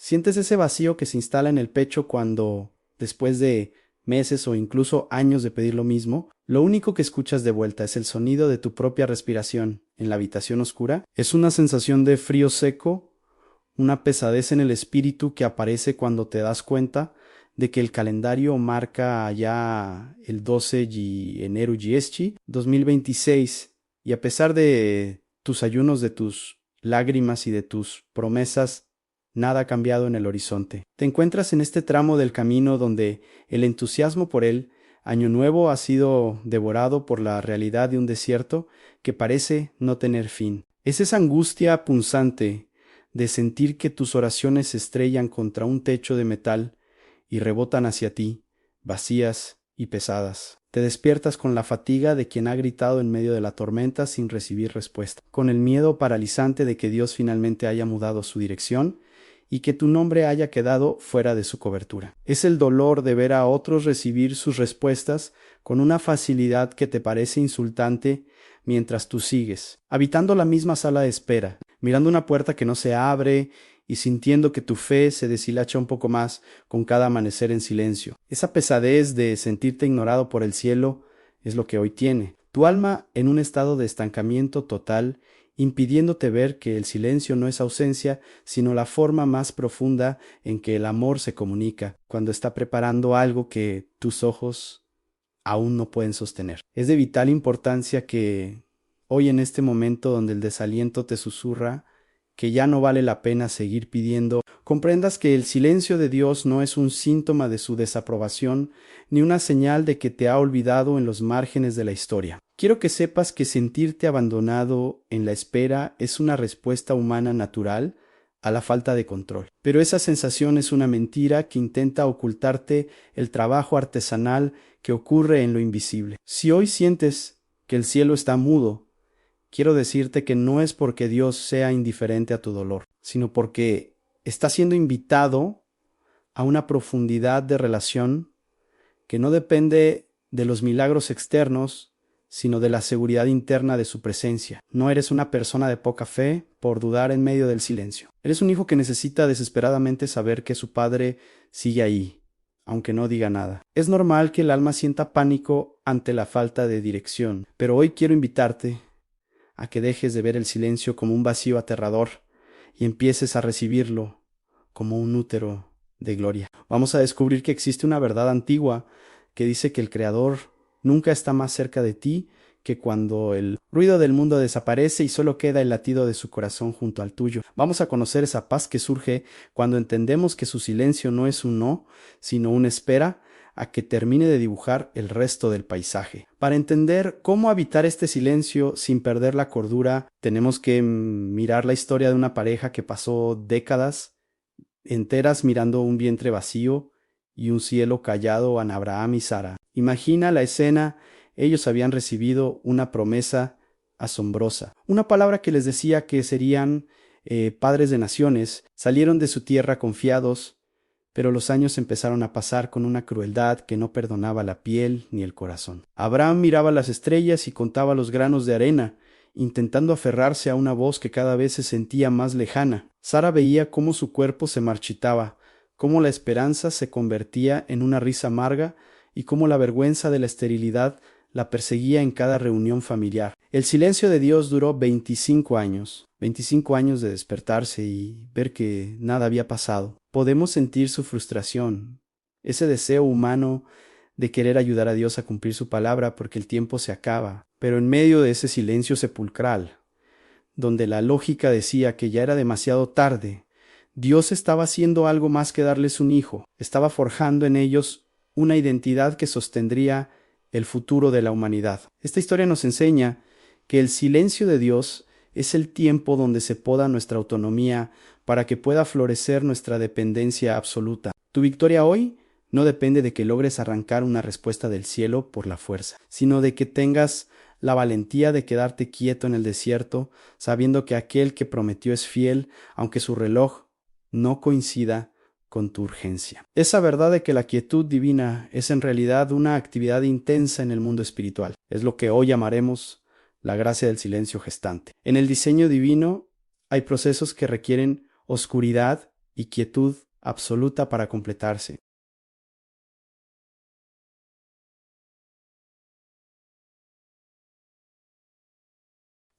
¿Sientes ese vacío que se instala en el pecho cuando, después de meses o incluso años de pedir lo mismo, lo único que escuchas de vuelta es el sonido de tu propia respiración en la habitación oscura? Es una sensación de frío seco, una pesadez en el espíritu que aparece cuando te das cuenta de que el calendario marca ya el 12 de enero de 2026, y a pesar de tus ayunos, de tus lágrimas y de tus promesas, nada ha cambiado en el horizonte. Te encuentras en este tramo del camino donde el entusiasmo por el Año Nuevo ha sido devorado por la realidad de un desierto que parece no tener fin. Es esa angustia punzante de sentir que tus oraciones se estrellan contra un techo de metal y rebotan hacia ti, vacías y pesadas. Te despiertas con la fatiga de quien ha gritado en medio de la tormenta sin recibir respuesta, con el miedo paralizante de que Dios finalmente haya mudado su dirección y que tu nombre haya quedado fuera de su cobertura. Es el dolor de ver a otros recibir sus respuestas con una facilidad que te parece insultante mientras tú sigues, habitando la misma sala de espera, mirando una puerta que no se abre y sintiendo que tu fe se deshilacha un poco más con cada amanecer en silencio. Esa pesadez de sentirte ignorado por el cielo es lo que hoy tiene. Tu alma en un estado de estancamiento total, impidiéndote ver que el silencio no es ausencia, sino la forma más profunda en que el amor se comunica, cuando está preparando algo que tus ojos aún no pueden sostener. Es de vital importancia que hoy, en este momento donde el desaliento te susurra que ya no vale la pena seguir pidiendo, comprendas que el silencio de Dios no es un síntoma de su desaprobación, ni una señal de que te ha olvidado en los márgenes de la historia. Quiero que sepas que sentirte abandonado en la espera es una respuesta humana natural a la falta de control. Pero esa sensación es una mentira que intenta ocultarte el trabajo artesanal que ocurre en lo invisible. Si hoy sientes que el cielo está mudo, quiero decirte que no es porque Dios sea indiferente a tu dolor, sino porque está siendo invitado a una profundidad de relación que no depende de los milagros externos, sino de la seguridad interna de su presencia. No eres una persona de poca fe por dudar en medio del silencio. Eres un hijo que necesita desesperadamente saber que su padre sigue ahí, aunque no diga nada. Es normal que el alma sienta pánico ante la falta de dirección, pero hoy quiero invitarte a que dejes de ver el silencio como un vacío aterrador y empieces a recibirlo como un útero de gloria. Vamos a descubrir que existe una verdad antigua que dice que el Creador nunca está más cerca de ti que cuando el ruido del mundo desaparece y solo queda el latido de su corazón junto al tuyo. Vamos a conocer esa paz que surge cuando entendemos que su silencio no es un no, sino una espera a que termine de dibujar el resto del paisaje. Para entender cómo habitar este silencio sin perder la cordura, tenemos que mirar la historia de una pareja que pasó décadas enteras mirando un vientre vacío y un cielo callado en Abraham y Sara. Imagina la escena. Ellos habían recibido una promesa asombrosa, una palabra que les decía que serían padres de naciones. Salieron de su tierra confiados, pero los años empezaron a pasar con una crueldad que no perdonaba la piel ni el corazón. Abraham miraba las estrellas y contaba los granos de arena, intentando aferrarse a una voz que cada vez se sentía más lejana. Sara veía cómo su cuerpo se marchitaba, cómo la esperanza se convertía en una risa amarga y cómo la vergüenza de la esterilidad la perseguía en cada reunión familiar. El silencio de Dios duró 25 años de despertarse y ver que nada había pasado. Podemos sentir su frustración, ese deseo humano de querer ayudar a Dios a cumplir su palabra porque el tiempo se acaba. Pero en medio de ese silencio sepulcral, donde la lógica decía que ya era demasiado tarde, Dios estaba haciendo algo más que darles un hijo. Estaba forjando en ellos una identidad que sostendría el futuro de la humanidad. Esta historia nos enseña que el silencio de Dios es el tiempo donde se poda nuestra autonomía para que pueda florecer nuestra dependencia absoluta. Tu victoria hoy no depende de que logres arrancar una respuesta del cielo por la fuerza, sino de que tengas la valentía de quedarte quieto en el desierto, sabiendo que aquel que prometió es fiel, aunque su reloj no coincida con tu urgencia. Esa verdad de que la quietud divina es en realidad una actividad intensa en el mundo espiritual. Es lo que hoy llamaremos la gracia del silencio gestante. En el diseño divino hay procesos que requieren oscuridad y quietud absoluta para completarse.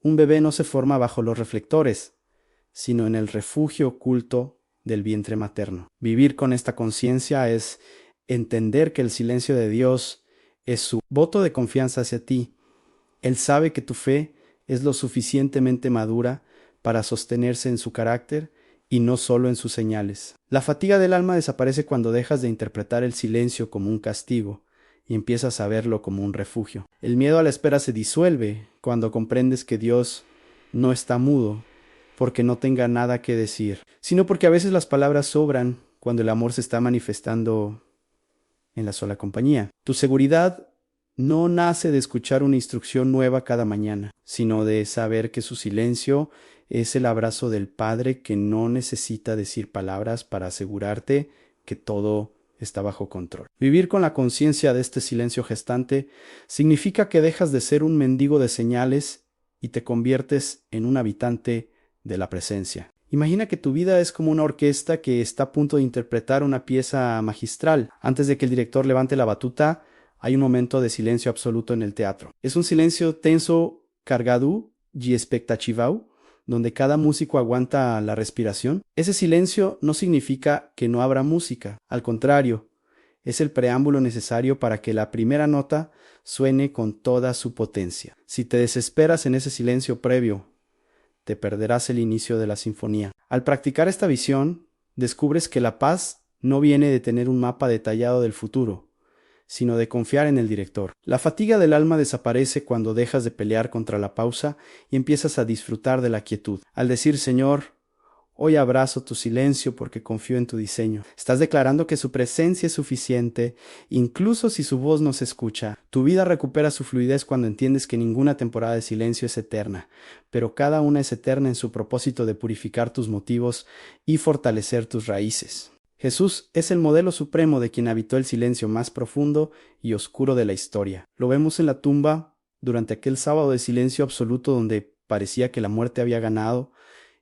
Un bebé no se forma bajo los reflectores, sino en el refugio oculto del vientre materno. Vivir con esta conciencia es entender que el silencio de Dios es su voto de confianza hacia ti. Él sabe que tu fe es lo suficientemente madura para sostenerse en su carácter y no solo en sus señales. La fatiga del alma desaparece cuando dejas de interpretar el silencio como un castigo y empiezas a verlo como un refugio. El miedo a la espera se disuelve cuando comprendes que Dios no está mudo porque no tenga nada que decir, sino porque a veces las palabras sobran cuando el amor se está manifestando en la sola compañía. Tu seguridad no nace de escuchar una instrucción nueva cada mañana, sino de saber que su silencio es el abrazo del Padre que no necesita decir palabras para asegurarte que todo está bajo control. Vivir con la conciencia de este silencio gestante significa que dejas de ser un mendigo de señales y te conviertes en un habitante de la presencia. Imagina que tu vida es como una orquesta que está a punto de interpretar una pieza magistral. Antes de que el director levante la batuta, hay un momento de silencio absoluto en el teatro. Es un silencio tenso, cargado y expectativado, donde cada músico aguanta la respiración. Ese silencio no significa que no habrá música. Al contrario, es el preámbulo necesario para que la primera nota suene con toda su potencia. Si te desesperas en ese silencio previo, te perderás el inicio de la sinfonía. Al practicar esta visión, descubres que la paz no viene de tener un mapa detallado del futuro, sino de confiar en el director. La fatiga del alma desaparece cuando dejas de pelear contra la pausa y empiezas a disfrutar de la quietud. Al decir, Señor, hoy abrazo tu silencio porque confío en tu diseño. Estás declarando que su presencia es suficiente, incluso si su voz no se escucha. Tu vida recupera su fluidez cuando entiendes que ninguna temporada de silencio es eterna, pero cada una es eterna en su propósito de purificar tus motivos y fortalecer tus raíces. Jesús es el modelo supremo de quien habitó el silencio más profundo y oscuro de la historia. Lo vemos en la tumba durante aquel sábado de silencio absoluto donde parecía que la muerte había ganado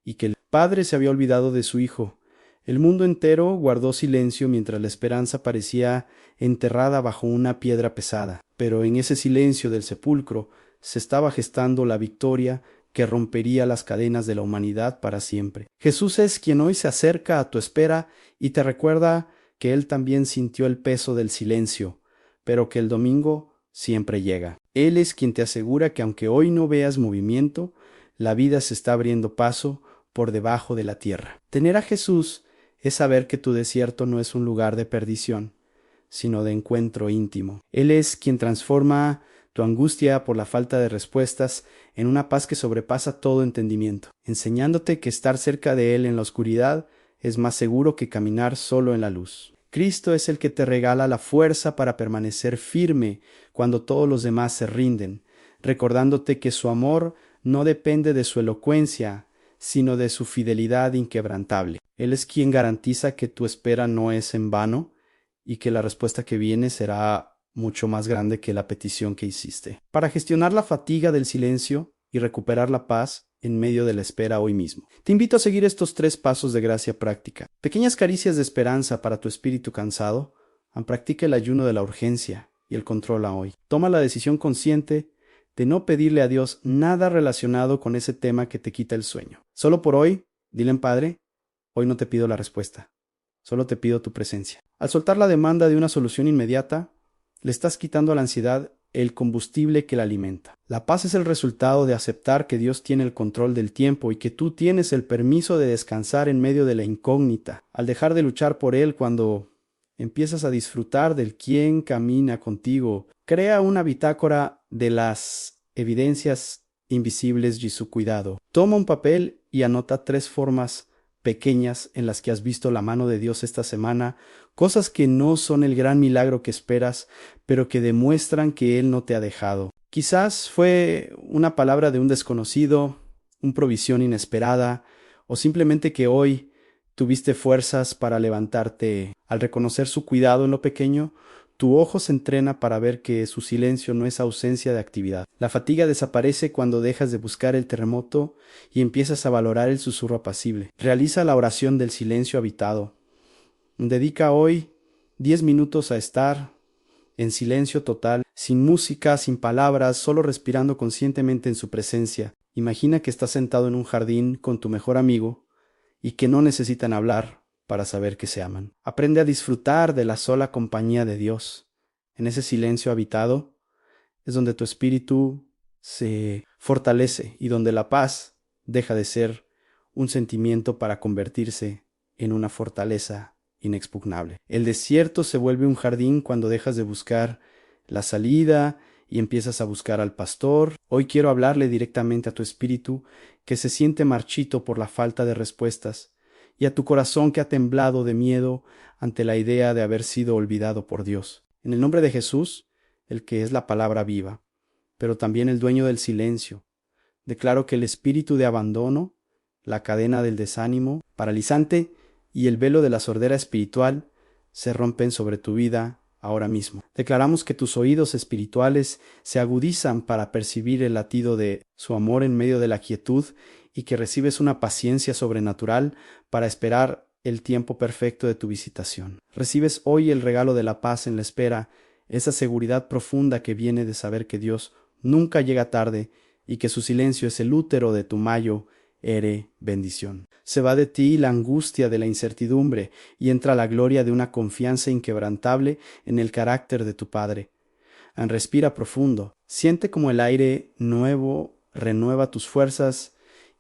y que el Padre se había olvidado de su Hijo. El mundo entero guardó silencio mientras la esperanza parecía enterrada bajo una piedra pesada. Pero en ese silencio del sepulcro se estaba gestando la victoria que rompería las cadenas de la humanidad para siempre. Jesús es quien hoy se acerca a tu espera y te recuerda que Él también sintió el peso del silencio, pero que el domingo siempre llega. Él es quien te asegura que aunque hoy no veas movimiento, la vida se está abriendo paso por debajo de la tierra. Tener a Jesús es saber que tu desierto no es un lugar de perdición, sino de encuentro íntimo. Él es quien transforma tu angustia por la falta de respuestas en una paz que sobrepasa todo entendimiento, enseñándote que estar cerca de Él en la oscuridad es más seguro que caminar solo en la luz. Cristo es el que te regala la fuerza para permanecer firme cuando todos los demás se rinden, recordándote que su amor no depende de su elocuencia, sino de su fidelidad inquebrantable. Él es quien garantiza que tu espera no es en vano y que la respuesta que viene será mucho más grande que la petición que hiciste. Para gestionar la fatiga del silencio y recuperar la paz en medio de la espera hoy mismo, te invito a seguir estos 3 pasos de gracia práctica. Pequeñas caricias de esperanza para tu espíritu cansado. Practica el ayuno de la urgencia y el control a hoy. Toma la decisión consciente de no pedirle a Dios nada relacionado con ese tema que te quita el sueño. Solo por hoy, dile, Padre, hoy no te pido la respuesta, solo te pido tu presencia. Al soltar la demanda de una solución inmediata, le estás quitando a la ansiedad el combustible que la alimenta. La paz es el resultado de aceptar que Dios tiene el control del tiempo y que tú tienes el permiso de descansar en medio de la incógnita. Al dejar de luchar por Él cuando empiezas a disfrutar del quién camina contigo, crea una bitácora de las evidencias invisibles y su cuidado. Toma un papel y anota 3 formas pequeñas en las que has visto la mano de Dios esta semana, cosas que no son el gran milagro que esperas, pero que demuestran que Él no te ha dejado. Quizás fue una palabra de un desconocido, una provisión inesperada, o simplemente que hoy tuviste fuerzas para levantarte. Al reconocer su cuidado en lo pequeño, Tu ojo se entrena para ver que su silencio no es ausencia de actividad. La fatiga desaparece cuando dejas de buscar el terremoto y empiezas a valorar el susurro apacible. Realiza la oración del silencio habitado. Dedica hoy 10 minutos a estar en silencio total, sin música, sin palabras, solo respirando conscientemente en su presencia. Imagina que estás sentado en un jardín con tu mejor amigo y que no necesitan hablar para saber que se aman. Aprende a disfrutar de la sola compañía de Dios. En ese silencio habitado es donde tu espíritu se fortalece y donde la paz deja de ser un sentimiento para convertirse en una fortaleza inexpugnable. El desierto se vuelve un jardín cuando dejas de buscar la salida y empiezas a buscar al pastor. Hoy quiero hablarle directamente a tu espíritu que se siente marchito por la falta de respuestas y a tu corazón que ha temblado de miedo ante la idea de haber sido olvidado por Dios. En el nombre de Jesús, el que es la palabra viva, pero también el dueño del silencio, declaro que el espíritu de abandono, la cadena del desánimo paralizante y el velo de la sordera espiritual se rompen sobre tu vida ahora mismo. Declaramos que tus oídos espirituales se agudizan para percibir el latido de su amor en medio de la quietud y que recibes una paciencia sobrenatural para esperar el tiempo perfecto de tu visitación. Recibes hoy el regalo de la paz en la espera, esa seguridad profunda que viene de saber que Dios nunca llega tarde y que su silencio es el útero de tu mayo, ere bendición. Se va de ti la angustia de la incertidumbre y entra la gloria de una confianza inquebrantable en el carácter de tu Padre. Respira profundo, siente como el aire nuevo renueva tus fuerzas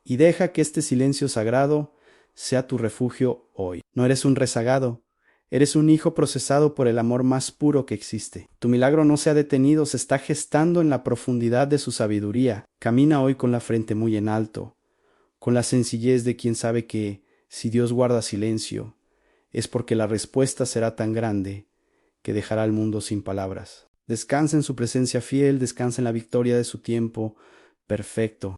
y deja que este silencio sagrado sea tu refugio hoy. No eres un rezagado, eres un hijo procesado por el amor más puro que existe. Tu milagro no se ha detenido, se está gestando en la profundidad de su sabiduría. Camina hoy con la frente muy en alto, con la sencillez de quien sabe que, si Dios guarda silencio, es porque la respuesta será tan grande que dejará al mundo sin palabras. Descansa en su presencia fiel, descansa en la victoria de su tiempo perfecto.